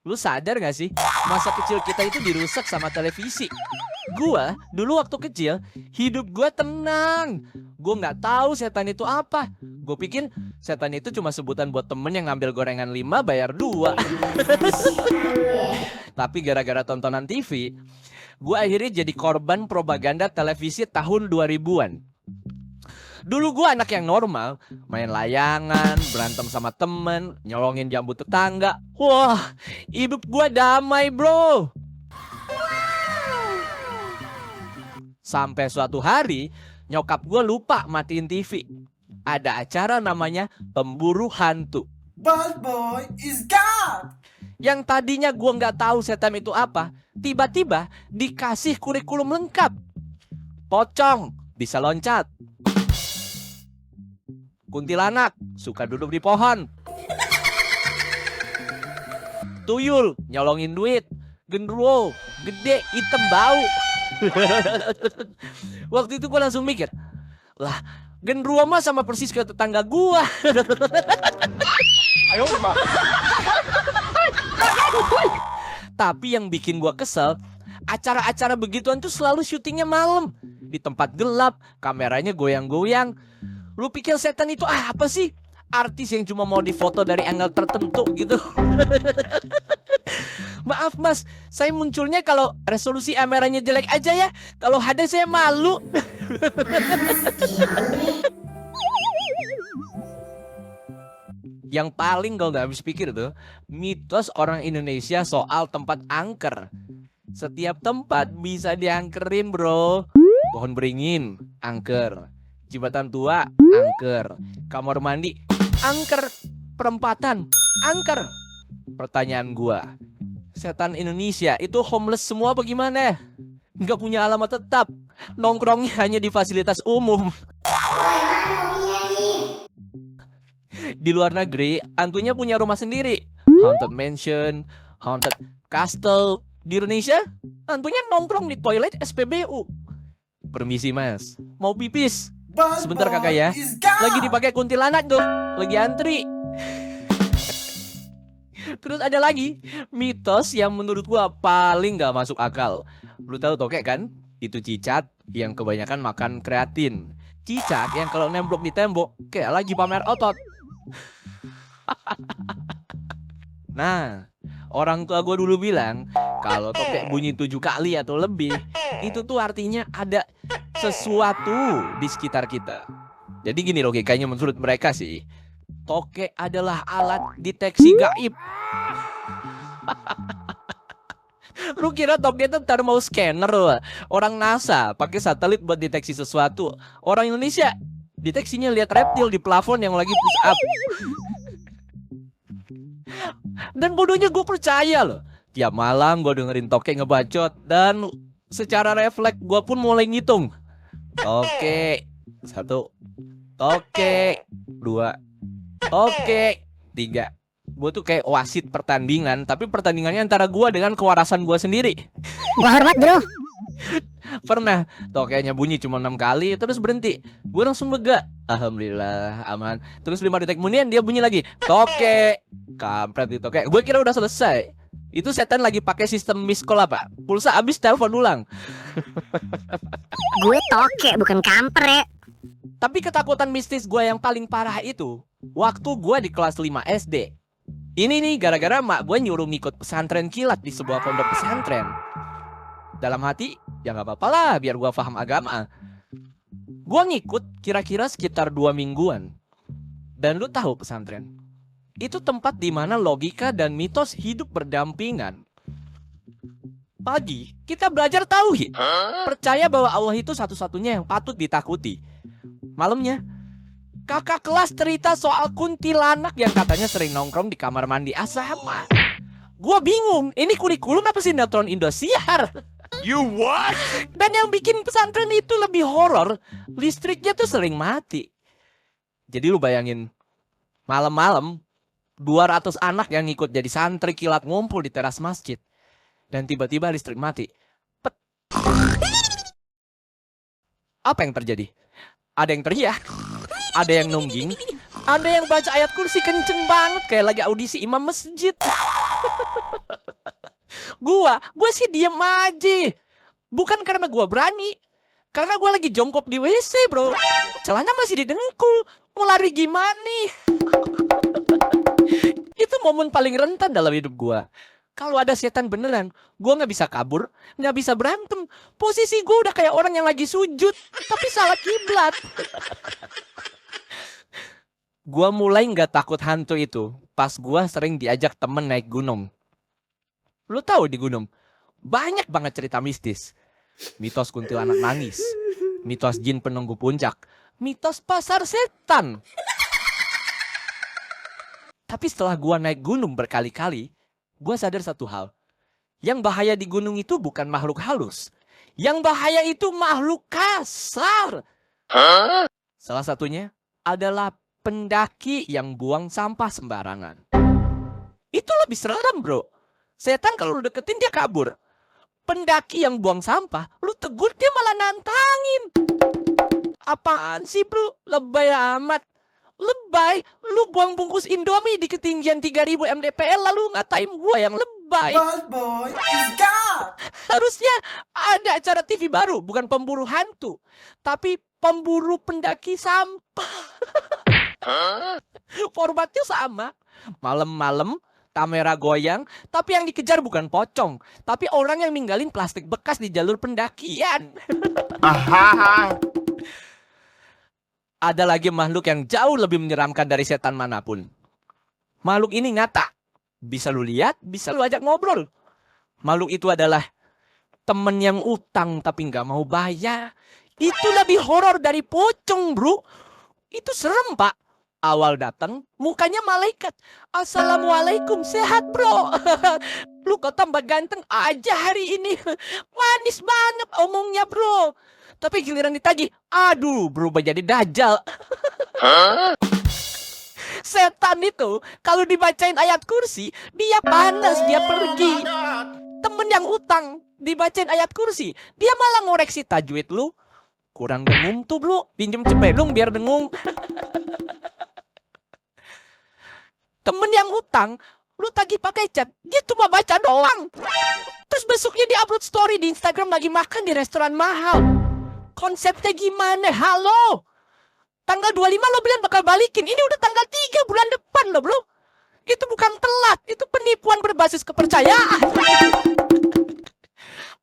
Lu sadar gak sih? Masa kecil kita itu dirusak sama televisi. Gua dulu waktu kecil, hidup gua tenang. Gua nggak tahu setan itu apa. Gue pikir setan itu cuma sebutan buat temen yang ngambil gorengan 5 bayar 2. Tapi gara-gara tontonan TV, gue akhirnya jadi korban propaganda televisi tahun 2000-an. Dulu gue anak yang normal, main layangan, berantem sama temen, nyolongin jambu tetangga. Wah, hidup gue damai bro. Sampai suatu hari, nyokap gue lupa matiin TV. Ada acara namanya Pemburu Hantu. Bad boy is God. Yang tadinya gue nggak tahu setan itu apa, tiba-tiba dikasih kurikulum lengkap. Pocong bisa loncat. Kuntilanak suka duduk di pohon. Tuyul nyolongin duit. Genderuwo gede hitam bau. Waktu itu gue langsung mikir, lah genderuwo mah sama persis kayak tetangga gue. Ayo, Ma. Tapi yang bikin gue kesel, acara-acara begituan tuh selalu syutingnya malam. Di tempat gelap, kameranya goyang-goyang. Lu pikir setan itu apa sih? Artis yang cuma mau difoto dari angle tertentu gitu. Maaf mas, saya munculnya kalau resolusi kameranya jelek aja ya. Kalau ada saya malu. Yang paling gue gak habis pikir tuh, mitos orang Indonesia soal tempat angker. Setiap tempat bisa diangkerin bro. Pohon beringin, angker. Jembatan tua, angker. Kamar mandi, angker. Perempatan, angker. Pertanyaan gua, setan Indonesia itu homeless semua apa gimana? Nggak punya alamat tetap. Nongkrongnya hanya di fasilitas umum. Di luar negeri, hantunya punya rumah sendiri. Haunted mansion, haunted castle. Di Indonesia, hantunya nongkrong di toilet SPBU. Permisi mas, mau pipis? Sebentar kakak ya, lagi dipakai kuntilanak tuh, lagi antri. Terus ada lagi mitos yang menurut gua paling gak masuk akal. Lu tahu tokek kan? Itu cicak yang kebanyakan makan kreatin. Cicak yang kalau nemblok di tembok kayak lagi pamer otot. Nah, orang tua gue dulu bilang kalau tokek bunyi 7 kali atau lebih, itu tuh artinya ada sesuatu di sekitar kita. Jadi gini logikanya menurut mereka sih, tokek adalah alat deteksi gaib. Lu kira tokek itu ntar mau scanner loh. Orang NASA pakai satelit buat deteksi sesuatu. Orang Indonesia deteksinya lihat reptil di plafon yang lagi push up. Dan bodohnya gue percaya loh. Tiap malam gue dengerin tokek ngebacot. Dan secara refleks gue pun mulai ngitung. Tokek 1, tokek 2, tokek 3. Gue tuh kayak wasit pertandingan. Tapi pertandingannya antara gue dengan kewarasan gue sendiri. Gua hormat bro. Pernah tokeknya bunyi cuma 6 kali terus berhenti. Gue langsung lega. Alhamdulillah aman. Terus 5 detik kemudian dia bunyi lagi. Tokek. Kampret di tokek. Gue kira udah selesai. Itu setan lagi pakai sistem miss call apa? Pulsa habis telepon ulang. Gue tokek bukan kampret. Tapi ketakutan mistis gue yang paling parah itu waktu gue di kelas 5 SD. Ini nih gara-gara mak gue nyuruh ngikut pesantren kilat di sebuah pondok pesantren. Dalam hati, ya gak apa-apa lah biar gue paham agama. Gue ngikut kira-kira sekitar 2 mingguan. Dan lu tahu pesantren itu tempat di mana logika dan mitos hidup berdampingan. Pagi, kita belajar tauhid. Percaya bahwa Allah itu satu-satunya yang patut ditakuti. Malamnya, kakak kelas cerita soal kuntilanak yang katanya sering nongkrong di kamar mandi asrama. Gue bingung, ini kurikulum apa sinetron Indosiar? You what? Dan yang bikin pesantren itu lebih horor, listriknya tuh sering mati. Jadi lu bayangin, malam-malam 200 anak yang ngikut jadi santri kilat ngumpul di teras masjid. Dan tiba-tiba listrik mati. Pet. Apa yang terjadi? Ada yang teriak, ada yang nungging, ada yang baca ayat kursi kenceng banget kayak lagi audisi imam masjid. Gua sih diem aja. Bukan karena gua berani. Karena gua lagi jongkok di WC, bro. Celana masih didengkul. Mau lari gimana nih? Itu momen paling rentan dalam hidup gua. Kalau ada setan beneran, gua nggak bisa kabur, nggak bisa berantem. Posisi gua udah kayak orang yang lagi sujud, tapi salah kiblat. Gua mulai nggak takut hantu itu pas gua sering diajak temen naik gunung. Lu tahu di gunung banyak banget cerita mistis. Mitos kuntilanak nangis, mitos jin penunggu puncak, mitos pasar setan. Tapi setelah gua naik gunung berkali-kali, gua sadar satu hal. Yang bahaya di gunung itu bukan makhluk halus. Yang bahaya itu makhluk kasar. Salah satunya adalah pendaki yang buang sampah sembarangan. Itu lebih serem, bro. Setan kalau lu deketin dia kabur. Pendaki yang buang sampah, lu tegur dia malah nantangin. Apaan sih, bro? Lebay amat. Lebay, lu buang bungkus Indomie di ketinggian 3000 mdpl lalu ngatain gua yang lebay. Bald boy is God. Harusnya ada acara TV baru, bukan pemburu hantu, tapi pemburu pendaki sampah. Formatnya sama. Malam-malam kamera goyang, tapi yang dikejar bukan pocong, tapi orang yang ninggalin plastik bekas di jalur pendakian. Ada lagi makhluk yang jauh lebih menyeramkan dari setan manapun. Makhluk ini nyata. Bisa lu lihat, bisa lu ajak ngobrol. Makhluk itu adalah temen yang utang tapi nggak mau bayar. Itu lebih horor dari pocong, bro. Itu serem, Pak. Awal datang, mukanya malaikat. Assalamualaikum, sehat, bro. Lu kok tambah ganteng aja hari ini. Manis banget omongnya, bro. Tapi giliran ditagih, aduh, berubah jadi dajjal. Setan itu, kalau dibacain ayat kursi, dia panas, dia pergi. Temen yang utang, dibacain ayat kursi, dia malah ngoreksi tajwid lu. Kurang dengung tuh, bro. Pinjem cepedung biar dengung. Temen yang utang, lu tagih pakai chat, dia cuma baca doang. Terus besoknya dia upload story di Instagram lagi makan di restoran mahal. Konsepnya gimana? Halo? Tanggal 25 lo bilang bakal balikin. Ini udah tanggal 3 bulan depan lo, bro. Itu bukan telat, itu penipuan berbasis kepercayaan.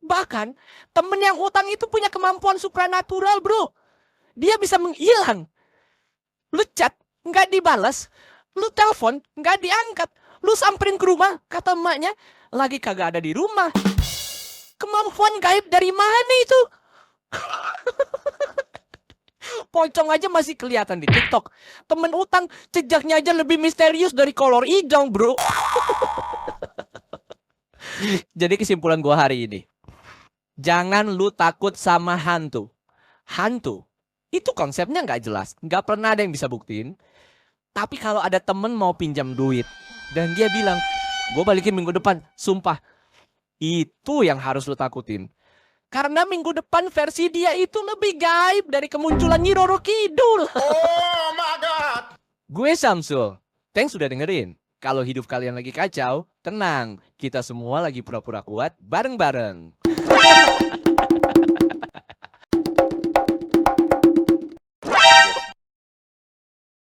Bahkan, temen yang utang itu punya kemampuan supranatural, bro. Dia bisa menghilang. Lu chat, nggak dibalas. Lu telepon, nggak diangkat. Lu samperin ke rumah, kata emaknya, lagi kagak ada di rumah. Kemampuan gaib dari mana itu? Pocong aja masih kelihatan di TikTok. Temen utang, jejaknya aja lebih misterius dari kolor hijau, bro. Jadi kesimpulan gua hari ini. Jangan lu takut sama hantu. Hantu, itu konsepnya nggak jelas. Nggak pernah ada yang bisa buktiin. Tapi kalau ada temen mau pinjam duit dan dia bilang, gue balikin minggu depan, sumpah. Itu yang harus lu takutin. Karena minggu depan versi dia itu lebih gaib dari kemunculan Nyi Roro Kidul. Oh my God. Gue Samsul. Thanks sudah dengerin. Kalau hidup kalian lagi kacau, tenang. Kita semua lagi pura-pura kuat bareng-bareng.